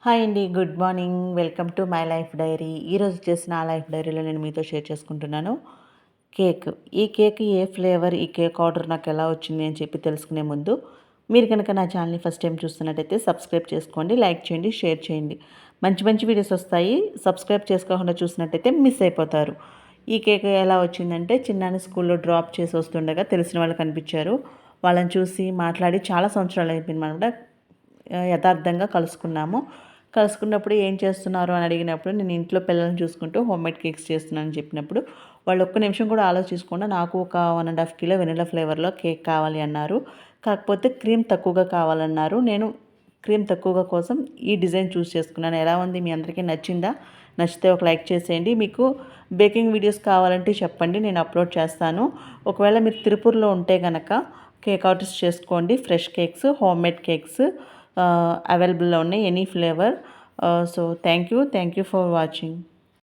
Hi అండి. Good morning. Welcome to my life diary. ఈరోజు చేసిన నా లైఫ్ డైరీలో నేను మీతో షేర్ చేసుకుంటున్నాను కేక్. ఈ కేక్ ఏ ఫ్లేవర్, ఈ కేక్ ఆర్డర్ నాకు ఎలా వచ్చింది అని చెప్పి తెలుసుకునే ముందు మీరు కనుక నా ఛానల్ని ఫస్ట్ టైం చూస్తున్నట్టయితే సబ్స్క్రైబ్ చేసుకోండి, లైక్ చేయండి, షేర్ చేయండి. మంచి మంచి వీడియోస్ వస్తాయి. సబ్స్క్రైబ్ చేసుకోకుండా చూసినట్టయితే మిస్ అయిపోతారు. ఈ కేక్ ఎలా వచ్చిందంటే చిన్నాన్ని స్కూల్లో డ్రాప్ చేసి వస్తుండగా తెలిసిన వాళ్ళు కనిపించారు. వాళ్ళని చూసి మాట్లాడి చాలా సంవత్సరాలు అయిపోయింది అనమాట. యథార్థంగా కలుసుకున్నప్పుడు ఏం చేస్తున్నారు అని అడిగినప్పుడు నేను ఇంట్లో పిల్లల్ని చూసుకుంటూ హోమ్మేడ్ కేక్స్ చేస్తున్నానని చెప్పినప్పుడు వాళ్ళు ఒక్క నిమిషం కూడా ఆలోచించకుండా నాకు ఒక 1.5 కిలో వెనిలా ఫ్లేవర్లో కేక్ కావాలి అన్నారు. కాకపోతే క్రీమ్ తక్కువగా కావాలన్నారు. నేను క్రీమ్ తక్కువగా కోసం ఈ డిజైన్ చూస్ చేసుకున్నాను. ఎలా ఉంది, మీ అందరికీ నచ్చిందా? నచ్చితే ఒక లైక్ చేసేయండి. మీకు బేకింగ్ వీడియోస్ కావాలంటే చెప్పండి, నేను అప్లోడ్ చేస్తాను. ఒకవేళ మీరు తిరుపూర్లో ఉంటే కనుక కేక్ ఆర్డర్స్ చేసుకోండి. ఫ్రెష్ కేక్స్, హోమ్మేడ్ కేక్స్ అవైలబుల్లో ఉన్నాయి, any flavour. So thank you for watching.